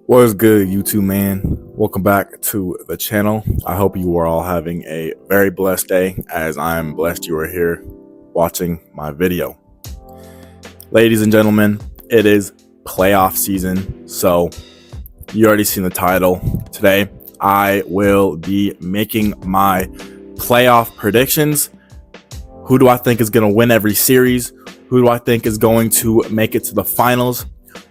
What is good, YouTube man? Welcome back to the channel. I hope you are all having a very blessed day, as I am blessed you are here watching my video. Ladies and gentlemen, it is playoff season, so you already seen the title. Today, I will be making my playoff predictions. Who do I think is going to win every series? Who do I think is going to make it to the finals?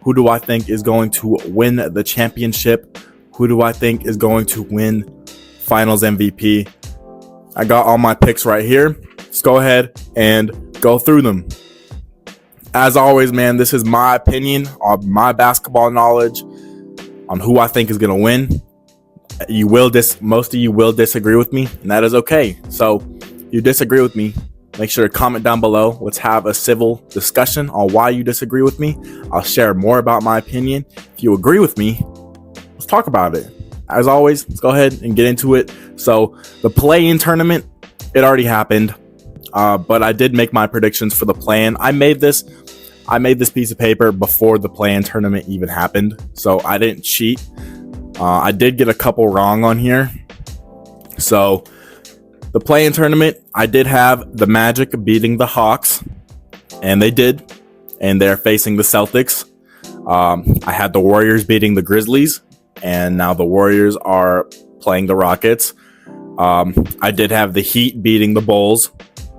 Who do I think is going to win the championship? Who do I think is going to win finals MVP? I got all my picks right here. Let's go ahead and go through them. As always, man, this is my opinion on my basketball knowledge on who I think is going to win. Most of you will disagree with me, and that is okay. So if you disagree with me, make sure to comment down below. Let's have a civil discussion on why you disagree with me. I'll share more about my opinion. If you agree with me, let's talk about it. As always, let's go ahead and get into it. So the play-in tournament, it already happened, but I did make my predictions for the play-in. I made this piece of paper before the play-in tournament even happened, so I didn't cheat. I did get a couple wrong on here. So the play-in tournament, I did have the Magic beating the Hawks, and they did, and they're facing the Celtics. I had the Warriors beating the Grizzlies, and now the Warriors are playing the Rockets. I did have the Heat beating the Bulls.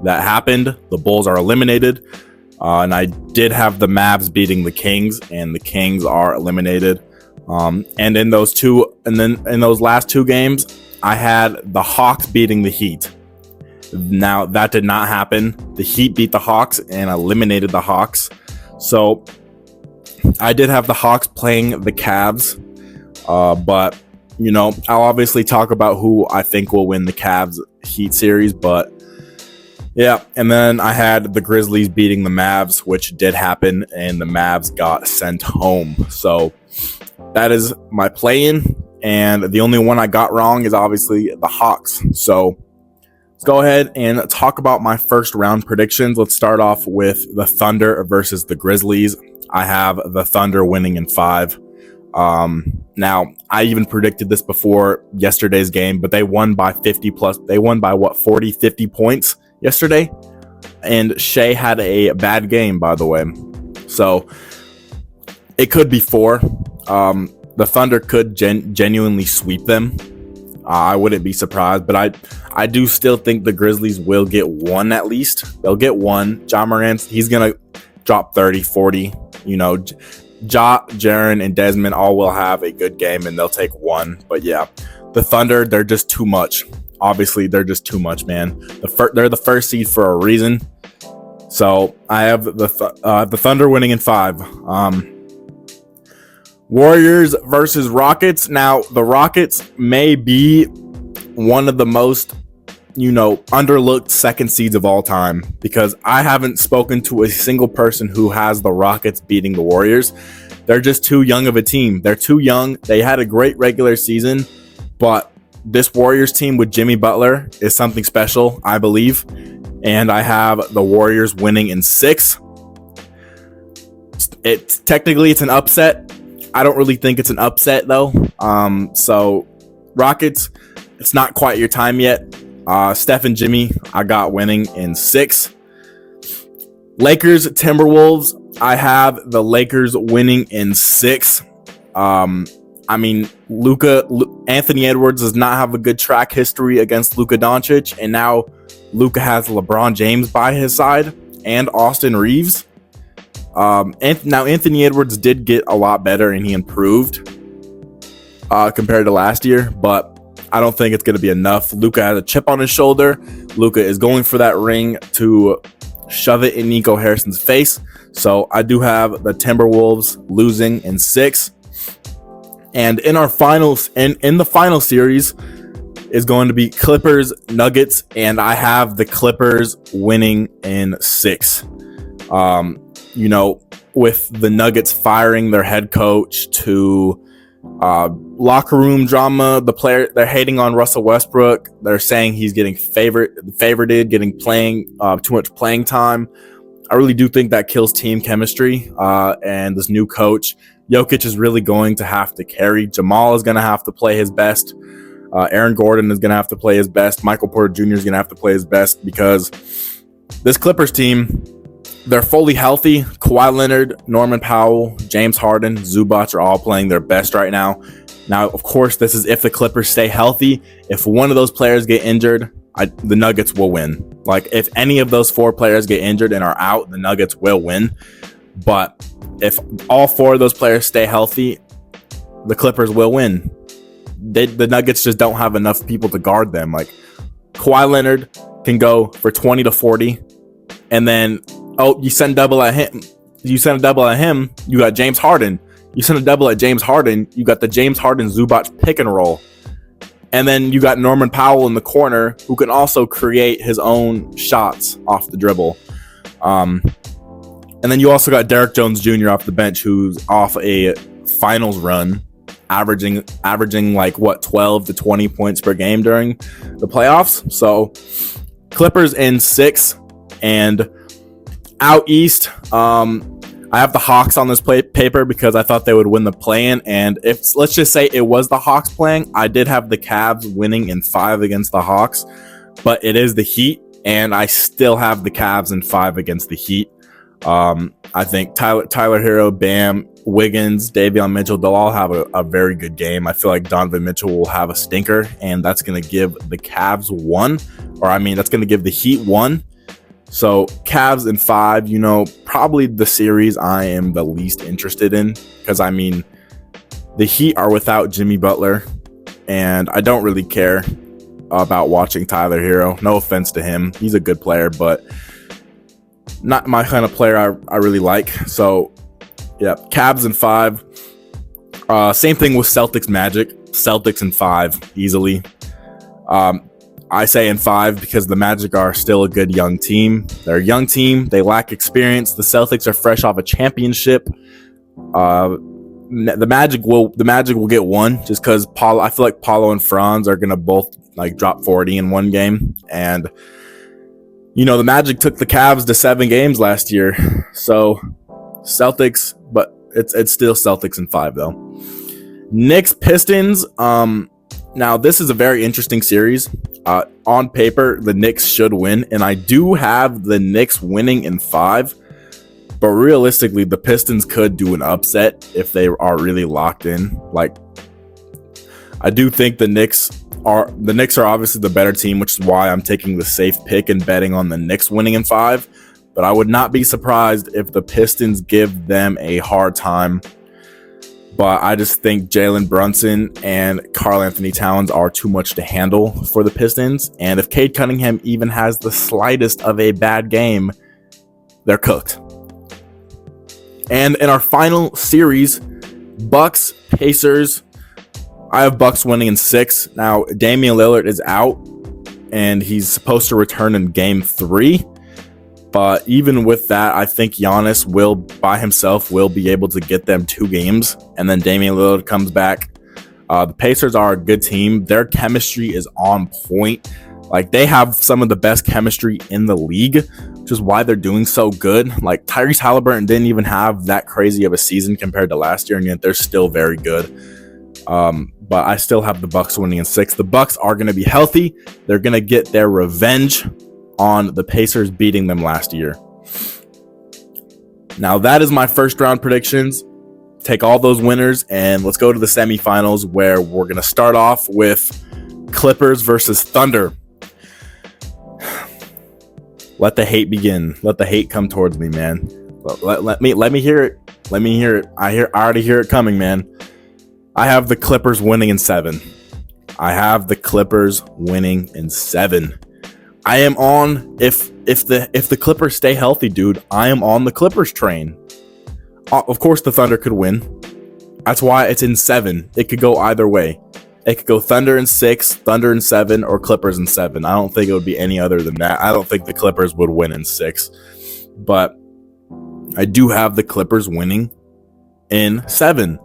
That happened. The Bulls are eliminated. And I did have the Mavs beating the Kings, and the Kings are eliminated. And in those last two games, I had the Hawks beating the Heat. Now, that did not happen. The Heat beat the Hawks and eliminated the Hawks. So, I did have the Hawks playing the Cavs. But, I'll obviously talk about who I think will win the Cavs-Heat series. But, yeah. And then I had the Grizzlies beating the Mavs, which did happen. And the Mavs got sent home. So, that is my play-in. And the only one I got wrong is obviously the Hawks. So let's go ahead and talk about my first round predictions. Let's start off with the Thunder versus the Grizzlies. I have the Thunder winning in 5. Now, I even predicted this before yesterday's game, but they won by 50 plus. They won by 40, 50 points yesterday. And Shea had a bad game, by the way. So it could be 4. The Thunder could genuinely sweep them. I wouldn't be surprised, but I do still think the Grizzlies will get 1 at least. They'll get 1. Ja Morant, he's going to drop 30, 40. Ja, Jaren, and Desmond all will have a good game, and they'll take 1. But yeah, the Thunder, they're just too much. Obviously, they're just too much, man. They're the first seed for a reason. So I have the Thunder winning in 5. Warriors versus Rockets. Now, the Rockets may be one of the most, underlooked second seeds of all time, because I haven't spoken to a single person who has the Rockets beating the Warriors. They're just too young of a team. They're too young. They had a great regular season, but this Warriors team with Jimmy Butler is something special, I believe. And I have the Warriors winning in 6. Technically, it's an upset. I don't really think it's an upset, though. So, Rockets, it's not quite your time yet. Steph and Jimmy, I got winning in 6. Lakers, Timberwolves, I have the Lakers winning in 6. Anthony Edwards does not have a good track history against Luka Doncic, and now Luka has LeBron James by his side and Austin Reeves. Now Anthony Edwards did get a lot better, and he improved compared to last year, but I don't think it's going to be enough. Luka has a chip on his shoulder. Luka is going for that ring to shove it in Nico Harrison's face. So I do have the Timberwolves losing in 6. And in our finals, in the final series is going to be Clippers Nuggets, and I have the Clippers winning in 6. With the Nuggets firing their head coach to locker room drama, they're hating on Russell Westbrook. They're saying he's getting favorited, getting too much playing time. I really do think that kills team chemistry. And this new coach, Jokic is really going to have to carry. Jamal is going to have to play his best. Aaron Gordon is going to have to play his best. Michael Porter Jr. is going to have to play his best because this Clippers team, they're fully healthy. Kawhi Leonard, Norman Powell, James Harden, Zubac are all playing their best right now. Now, of course, this is if the Clippers stay healthy. If one of those players get injured, the Nuggets will win. Like, if any of those 4 players get injured and are out, the Nuggets will win. But if all 4 of those players stay healthy, the Clippers will win. The Nuggets just don't have enough people to guard them. Like, Kawhi Leonard can go for 20 to 40, and then, you send a double at him. You got James Harden. You send a double at James Harden, you got the James Harden-Zubac pick and roll. And then you got Norman Powell in the corner who can also create his own shots off the dribble. And then you also got Derrick Jones Jr. off the bench, who's off a finals run, averaging like 12 to 20 points per game during the playoffs. So Clippers in 6. And out east, I have the Hawks on this paper because I thought they would win the play-in, and if let's just say it was the Hawks playing, I did have the Cavs winning in 5 against the Hawks, but it is the Heat, and I still have the Cavs in 5 against the Heat. I think Tyler Hero, Bam, Wiggins, Davion Mitchell, they'll all have a very good game. I feel like Donovan Mitchell will have a stinker, and that's going to give the Cavs 1, that's going to give the Heat 1. So Cavs in 5, probably the series I am the least interested in because, the Heat are without Jimmy Butler, and I don't really care about watching Tyler Hero. No offense to him. He's a good player, but not my kind of player I really like. So, yeah, Cavs in 5. Same thing with Celtics Magic. Celtics in 5, easily. I say in 5 because the Magic are still a good young team. They're a young team. They lack experience. The Celtics are fresh off a championship. The Magic will get 1 just because I feel like Paulo and Franz are gonna both drop 40 in one game. And the Magic took the Cavs to 7 games last year. So Celtics, but it's still Celtics in 5 though. Knicks Pistons. Now, this is a very interesting series. On paper, the Knicks should win, and I do have the Knicks winning in 5. But realistically, the Pistons could do an upset if they are really locked in. I do think the Knicks are obviously the better team, which is why I'm taking the safe pick and betting on the Knicks winning in 5. But I would not be surprised if the Pistons give them a hard time. But I just think Jalen Brunson and Karl Anthony Towns are too much to handle for the Pistons. And if Cade Cunningham even has the slightest of a bad game, they're cooked. And in our final series, Bucks, Pacers, I have Bucks winning in 6. Now, Damian Lillard is out, and he's supposed to return in Game 3. But even with that, I think Giannis by himself will be able to get them 2 games. And then Damian Lillard comes back. The Pacers are a good team. Their chemistry is on point. They have some of the best chemistry in the league, which is why they're doing so good. Tyrese Halliburton didn't even have that crazy of a season compared to last year, and yet they're still very good. But I still have the Bucks winning in 6. The Bucks are going to be healthy. They're going to get their revenge on the Pacers beating them last year. Now, that is my first round predictions. Take all those winners and let's go to the semifinals, where we're going to start off with Clippers versus Thunder. Let the hate begin. Let the hate come towards me, man. Let me hear it. Let me hear it. I already hear it coming, man. I have the Clippers winning in 7. I have the Clippers winning in 7. I am on, if the Clippers stay healthy, dude, I am on the Clippers train. Of course, the Thunder could win. That's why it's in 7. It could go either way. It could go Thunder in 6, Thunder in 7, or Clippers in 7. I don't think it would be any other than that. I don't think the Clippers would win in 6. But I do have the Clippers winning in 7.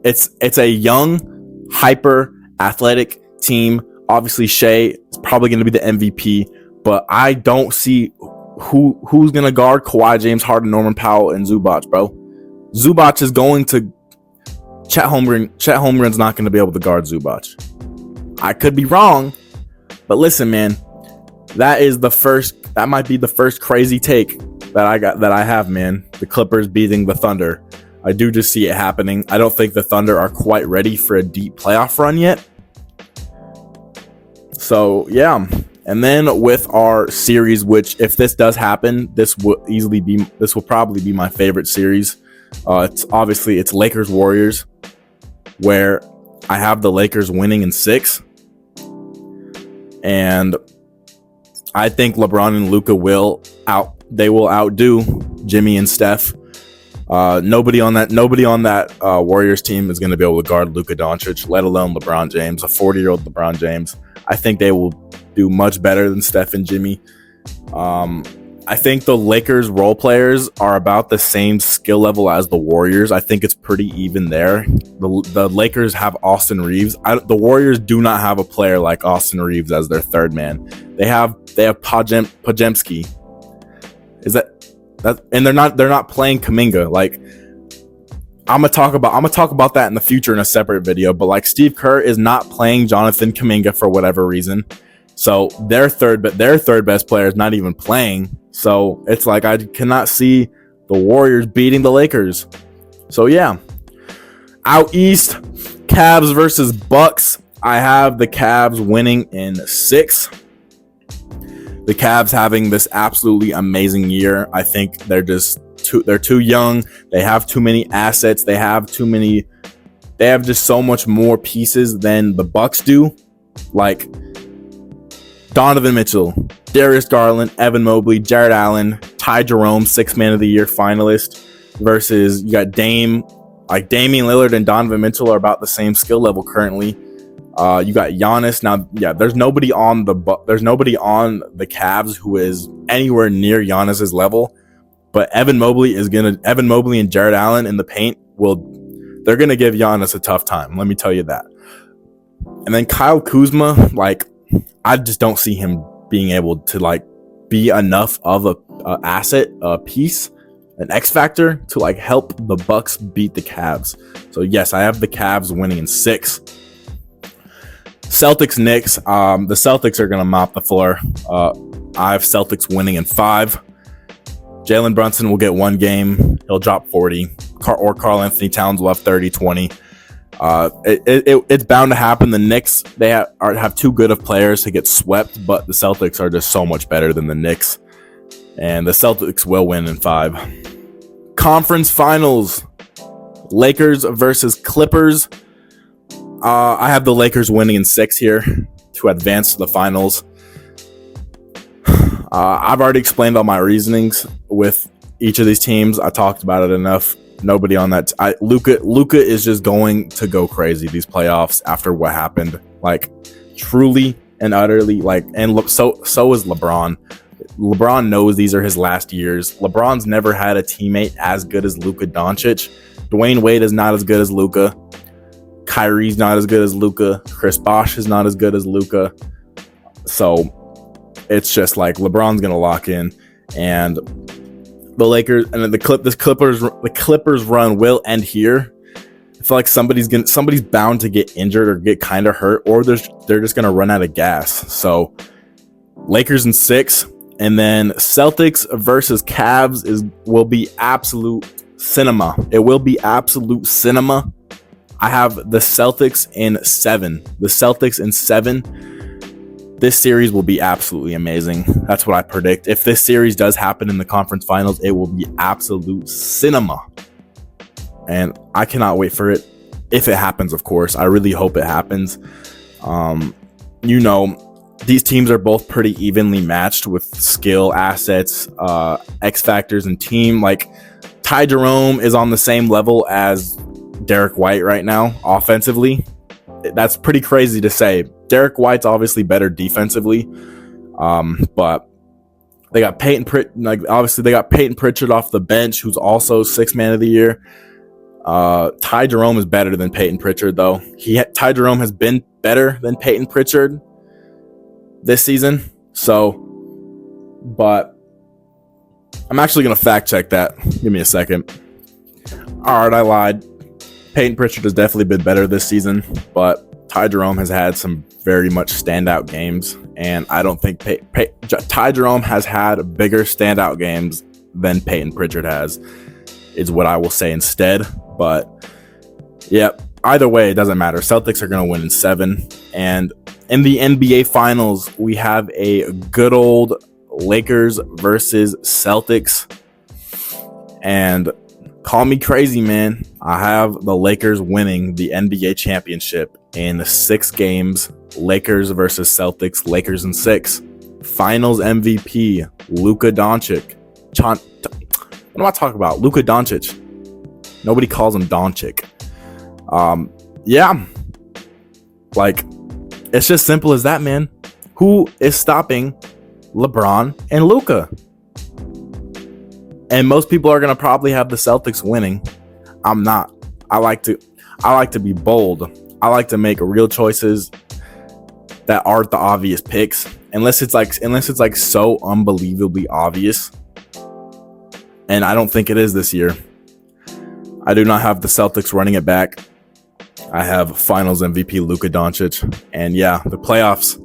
It's a young, hyper athletic team. Obviously, Shea is probably going to be the MVP, but I don't see who's going to guard Kawhi, James Harden, Norman Powell, and Zubac, bro. Zubac is going to Chet Holmgren's not going to be able to guard Zubac. I could be wrong, but listen, man, that might be the first crazy take that I have, man. The Clippers beating the Thunder. I do just see it happening. I don't think the Thunder are quite ready for a deep playoff run yet. So, yeah. And then with our series, which if this does happen, this will probably be my favorite series. It's Lakers Warriors, where I have the Lakers winning in 6. And I think LeBron and Luka will outdo Jimmy and Steph. Nobody on that Warriors team is going to be able to guard Luka Doncic, let alone LeBron James, a 40-year-old LeBron James. I think they will do much better than Steph and Jimmy. I think the Lakers role players are about the same skill level as the Warriors. I think it's pretty even there. The Lakers have Austin Reeves. The Warriors do not have a player like Austin Reeves as their third man. They have Podziemski. And they're not playing Kuminga. Like, I'm gonna talk about that in the future in a separate video. But like, Steve Kerr is not playing Jonathan Kuminga for whatever reason. So their third best player is not even playing. So it's like I cannot see the Warriors beating the Lakers. So yeah, out east, Cavs versus Bucks. I have the Cavs winning in 6. The Cavs having this absolutely amazing year. I think they're too young. They have too many assets. They have just so much more pieces than the Bucks do. Like Donovan Mitchell, Darius Garland, Evan Mobley, Jared Allen, Ty Jerome, 6th Man of the Year finalist, versus you got Dame. Like Damian Lillard and Donovan Mitchell are about the same skill level currently. You got Giannis. Now, yeah, there's nobody on the Cavs who is anywhere near Giannis's level. But Evan Mobley and Jared Allen in the paint they're gonna give Giannis a tough time. Let me tell you that. And then Kyle Kuzma, like, I just don't see him being able to like be enough of a asset, a piece, an X factor to like help the Bucks beat the Cavs. So yes, I have the Cavs winning in 6. Celtics Knicks. The Celtics are gonna mop the floor. I have Celtics winning in 5. Jalen Brunson will get 1 game. He'll drop 40. Or Karl Anthony Towns will have 30-20. It's bound to happen. The Knicks, they have too good of players to get swept, but the Celtics are just so much better than the Knicks. And the Celtics will win in 5. Conference Finals. Lakers versus Clippers. I have the Lakers winning in 6 here to advance to the finals. I've already explained all my reasonings with each of these teams. I talked about it enough. Nobody on that. Luka is just going to go crazy these playoffs after what happened. Like, truly and utterly. Like, and so is LeBron. LeBron knows these are his last years. LeBron's never had a teammate as good as Luka Doncic. Dwayne Wade is not as good as Luka. Kyrie's not as good as Luka. Chris Bosh is not as good as Luka. So it's just like LeBron's gonna lock in, and the Lakers and the Clippers run will end here. I feel like somebody's bound to get injured or get kind of hurt, or they're just gonna run out of gas. So Lakers in 6, and then Celtics versus Cavs will be absolute cinema. It will be absolute cinema. I have the Celtics in 7. The Celtics in 7. This series will be absolutely amazing. That's what I predict. If this series does happen in the conference finals, it will be absolute cinema. And I cannot wait for it. If it happens, of course. I really hope it happens. These teams are both pretty evenly matched with skill, assets, X factors, and team. Like, Ty Jerome is on the same level as Derek White right now, offensively. That's pretty crazy to say. Derek White's obviously better defensively, but they got Peyton Pritchard off the bench, who's also 6th Man of the Year. Ty Jerome is better than Peyton Pritchard, though. Ty Jerome has been better than Peyton Pritchard this season. But I'm actually gonna fact check that. Give me a second. All right, I lied. Peyton Pritchard has definitely been better this season, but Ty Jerome has had some very much standout games, and I don't think Ty Jerome has had bigger standout games than Peyton Pritchard has, is what I will say instead. But yeah, either way, it doesn't matter. Celtics are going to win in 7, and in the NBA Finals, we have a good old Lakers versus Celtics, and call me crazy, man, I have the Lakers winning the NBA championship in 6 games. Lakers versus Celtics, Lakers in 6. Finals MVP, Luka Doncic. What am I talking about? Luka Doncic. Nobody calls him Doncic. Yeah. Like, it's just simple as that, man. Who is stopping LeBron and Luka? And most people are going to probably have the Celtics winning. I'm not. I like to be bold. I like to make real choices that aren't the obvious picks, unless it's like so unbelievably obvious. And I don't think it is this year. I do not have the Celtics running it back. I have Finals MVP Luka Doncic, and yeah, the playoffs.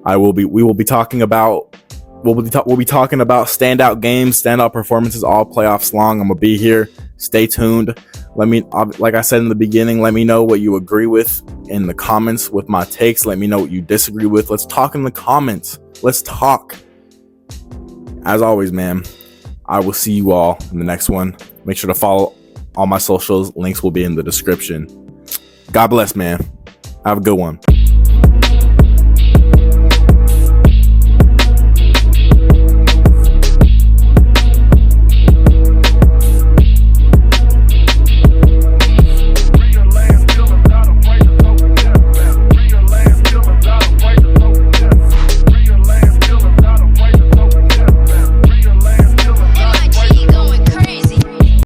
We will be talking about standout games, standout performances all playoffs long. I'm gonna be here. Stay tuned. Let me, like I said in the beginning, let me know what you agree with in the comments with my takes. Let me know what you disagree with. Let's talk in the comments. Let's talk. As always, man, I will see you all in the next one. Make sure to follow all my socials. Links will be in the description. God bless, man. Have a good one.